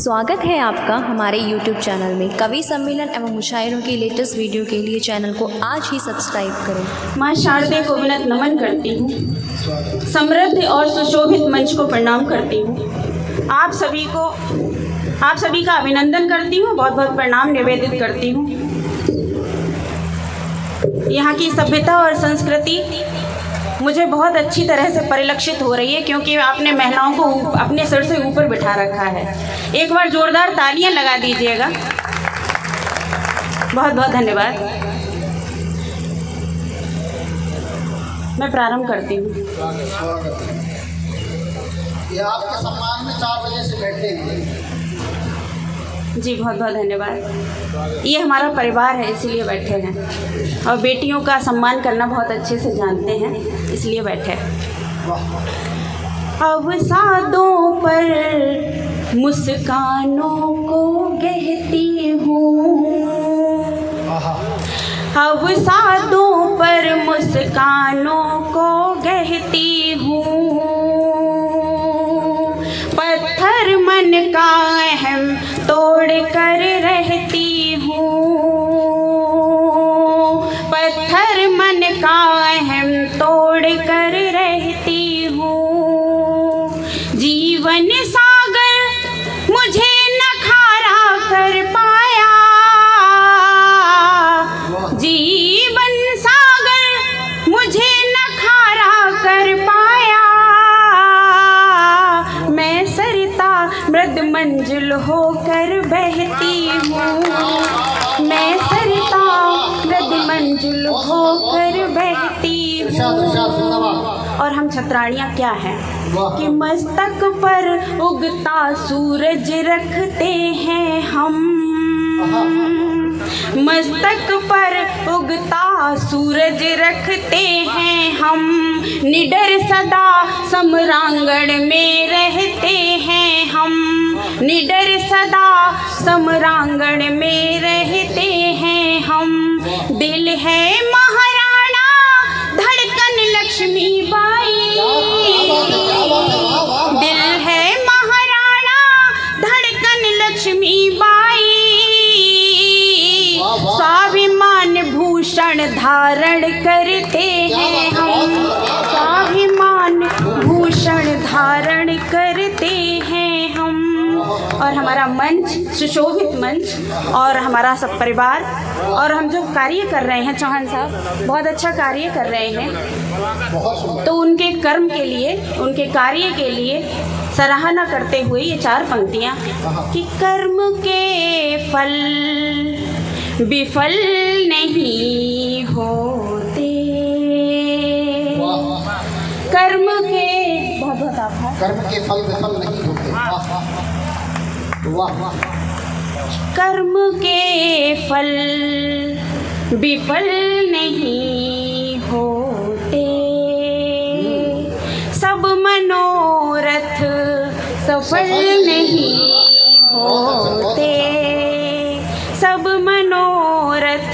स्वागत है आपका हमारे YouTube चैनल में। कवि सम्मेलन एवं मुशायरों की लेटेस्ट वीडियो के लिए चैनल को आज ही सब्सक्राइब करें। माँ शारदे को विनत नमन करती हूँ। समृद्ध और सुशोभित मंच को प्रणाम करती हूँ। आप सभी का अभिनंदन करती हूँ, बहुत बहुत प्रणाम निवेदित करती हूँ। यहाँ की सभ्यता और संस्कृति मुझे बहुत अच्छी तरह से परिलक्षित हो रही है, क्योंकि आपने महिलाओं को अपने सिर से ऊपर बिठा रखा है। एक बार जोरदार तालियां लगा दीजिएगा। बहुत बहुत धन्यवाद। मैं प्रारंभ करती हूँ। ये आपके सम्मान में 4 बजे से बैठे हैं। जी बहुत बहुत धन्यवाद। ये हमारा परिवार है, इसीलिए बैठे हैं, और बेटियों का सम्मान करना बहुत अच्छे से जानते हैं, इसलिए बैठे हैं। अब सादों पर मुस्कानों को गहती हूँ, अब सादों पर मुस्कानों को गहती हूँ। पत्थर मन का अहम तोड़ कर रहती हूँ, पत्थर मन का अहम तोड़ कर रहती हूँ। जीवन सागर मुझे न खारा कर पाया, जीवन सागर मुझे न खारा कर पाया। मैं सरिता मृद मंजिल होकर बहती हूँ, मैं सरिता मृद मंजिल होकर बहती हूँ। और हम छत्राणियाँ क्या हैं कि मस्तक पर उगता सूरज रखते हैं हम, मस्तक पर उगता सूरज रखते हैं हम। निडर सदा समरांगण में रहते हैं हम, निडर सदा समरांगण में रहते हैं हम। दिल है महाराणा धड़कन लक्ष्मीबाई, दिल है महाराणा धड़कन लक्ष्मीबाई। स्वाभिमान भूषण धारण करते हैं हम, स्वाभिमान भूषण धारण करते हैं हम। और हमारा मंच सुशोभित मंच और हमारा सब परिवार, और हम जो कार्य कर रहे हैं, चौहान साहब बहुत अच्छा कार्य कर रहे हैं, तो उनके कर्म के लिए, उनके कार्य के लिए सराहना करते हुए ये 4 पंक्तियाँ कि कर्म के फल विफल नहीं होते, कर्म के बहुत बहुत आभार, कर्म के फल विफल नहीं होते। वाह वाह। कर्म के फल विफल नहीं होते, सब मनोरथ सफल नहीं होते, सब मनोरथ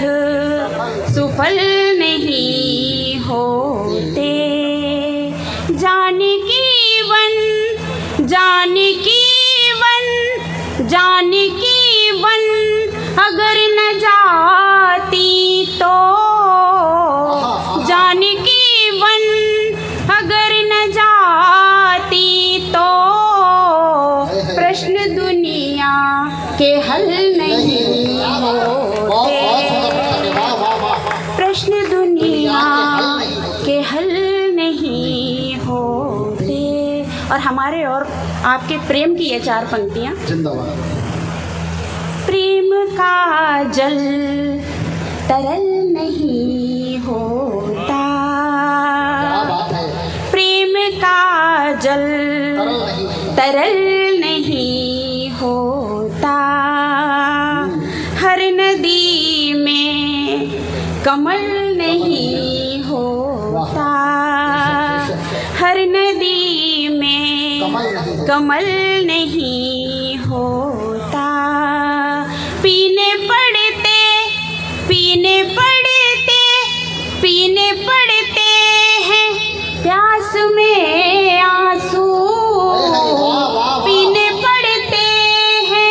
सुफल नहीं होते। जानकी वन, जानकी वन, जानकी वन अगर न जाती तो, जानकी वन अगर न जाती तो प्रश्न दुनिया के हल नहीं होते, प्रश्न दुनिया के हल नहीं होते। और हमारे और आपके प्रेम की ये 4 पंक्तियाँ। जिंदाबाद। प्रेम का जल तरल नहीं होता, प्रेम का जल तरल नहीं होता। हर नदी में कमल नहीं होता, हर नदी में कमल नहीं होता। पीने पड़ते, पीने पड़ते, पीने पड़ते हैं प्यास में आंसू, पीने पड़ते हैं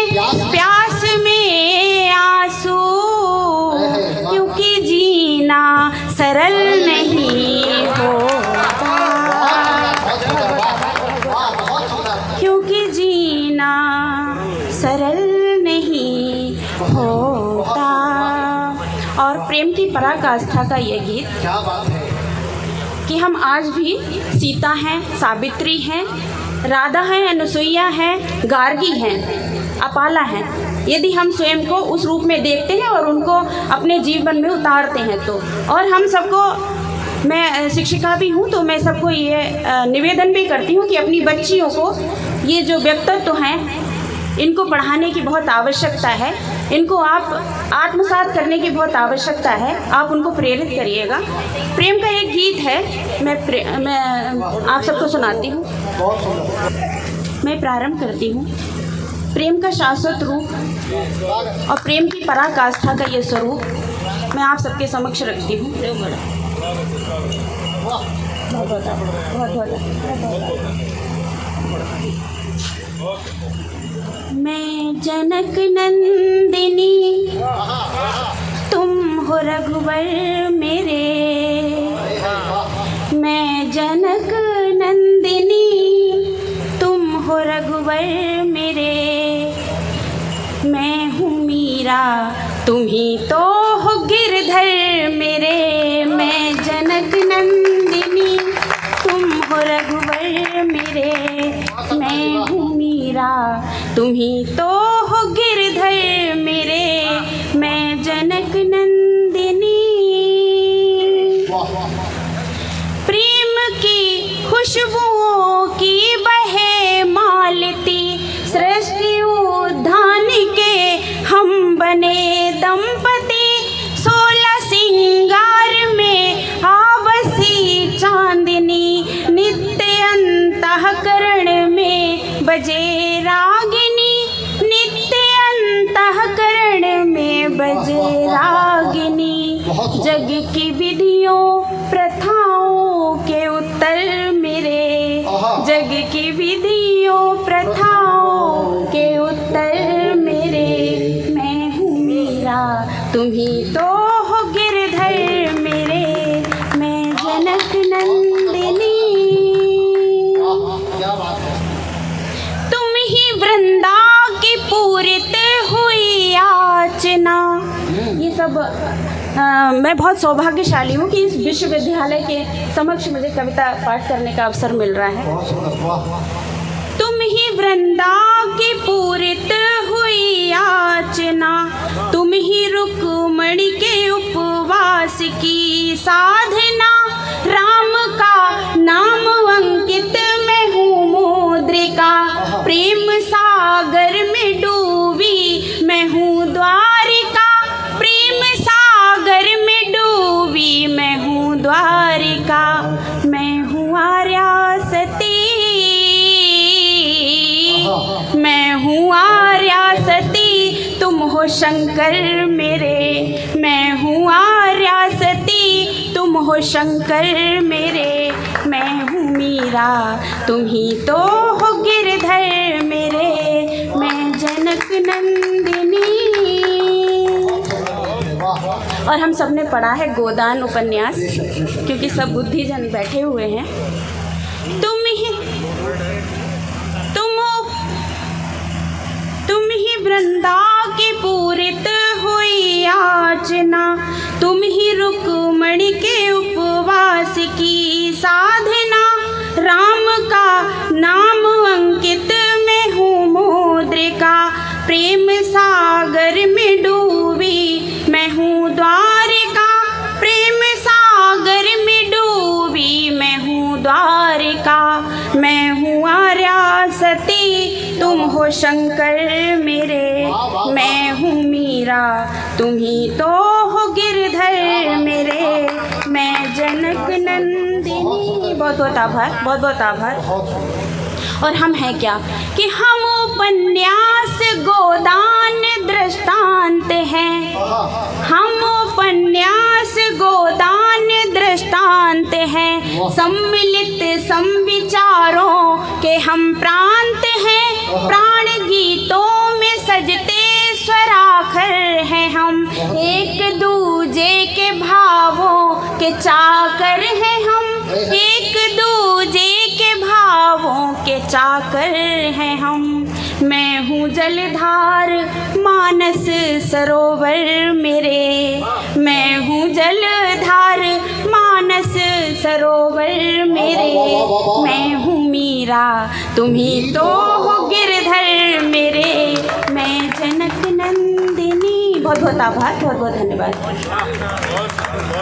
होता। और प्रेम की पराकाष्ठा का ये गीत क्या बात है। कि हम आज भी सीता हैं, सावित्री हैं, राधा हैं, अनुसुईया हैं, गार्गी हैं, अपाला हैं। यदि हम स्वयं को उस रूप में देखते हैं और उनको अपने जीवन में उतारते हैं तो, और हम सबको, मैं शिक्षिका भी हूँ तो मैं सबको ये निवेदन भी करती हूँ कि अपनी बच्चियों को ये जो व्यक्तित्व हैं इनको पढ़ाने की बहुत आवश्यकता है, इनको आप आत्मसात करने की बहुत आवश्यकता है। आप उनको प्रेरित करिएगा। प्रेम का एक गीत है, मैं आप सबको सुनाती हूँ। बहुत सुंदर। मैं प्रारंभ करती हूँ। प्रेम का शाश्वत रूप और प्रेम की पराकाष्ठा का ये स्वरूप मैं आप सबके समक्ष रखती हूँ। मैं जनक नंदिनी, तुम हो रघुवर मेरे। मैं जनक नंदिनी, तुम हो रघुवर मेरे। मैं हूँ मीरा, तुम ही तो हो गिरधर मेरे। मैं जनक नंदिनी, तुम हो रघुवर मेरे। मैं हूँ मीरा, तुम ही तो हो गिरधर मेरे। मैं जनक नंदिनी। प्रेम की खुशबुओं की बहे मालती, सृष्टि उद्यान के हम बने दंपति। 16 सिंगार में आबसी चांदनी, नित्य अंतःकरण में बजे रागिनी। नित्य अंतःकरण में बजे रागिनी। जग की विधियों प्रथाओं के उत्तर मेरे। जग की विधियों प्रथाओं के उत्तर मेरे। मैं हूँ मीरा, तुम ही तो हो गिरधर मेरे। मैं जनक नंदिनी। क्या बात है। तुम ही वृंदा की पूरित हुई याचना। ये सब मैं बहुत सौभाग्यशाली हूँ कि इस विश्वविद्यालय के समक्ष मुझे कविता पाठ करने का अवसर मिल रहा है। बहुत सुंदर। वाह। तुम ही वृंदा की पूरित हुई याचना, तुम ही रुक्मणी के उपवास की साधना। राम का नाम अंकित मैं हूँ मुद्रिका, प्रेम सागर में डूबी मैं हूँ द्वारिका। प्रेम सागर में डूबी मैं हूँ द्वारिका। मैं हूँ आर्या सती, मैं हूँ आर्या सती, तुम हो शंकर मेरे। मैं हूँ आर्या सती, तुम हो शंकर मेरे। मैं हूँ मीरा, तुम ही तो हो गिरधर मेरे। मैं जनक नंदिनी। और हम सब ने पढ़ा है गोदान उपन्यास, क्योंकि सब बुद्धिजन बैठे हुए हैं। तुम ही वृंदा की पूरित हुई याचना, तुम ही रुक्मणी के उपवास की साधना। राम का नाम अंकित मैं हूँ मुद्रिका, प्रेम सागर में डूबी मैं हूँ द्वारिका। प्रेम सागर में डूबी मैं हूँ द्वारिका। मैं हूँ आर्या सती, तुम हो शंकर मेरे। मैं हूँ मीरा, तुम ही तो हो गिरधर मेरे। मैं जनक नंदिनी। बहुत बहुत आभार, बहुत बहुत आभार। और हम हैं क्या कि हम उपन्यास गोदान दृष्टांत हैं। हम उपन्यास गोदान दृष्टांत हैं। सम्मिलित संविचारों के हम प्रांत हैं। प्राण गीतों में सजते स्वराखर हैं हम। एक दूजे के भावों के चाकर हैं हम। एक दूजे के भावों के चाकर हैं हम। मैं हूँ हूँ जलधार मानस सरोवर मेरे, मैं हूँ जलधार मानस सरोवर मेरे, मैं हूँ मीरा तुम्ही तो हो गिरधर मेरे, मैं जनक नंदिनी। बहुत बहुत आभार, बहुत बहुत धन्यवाद।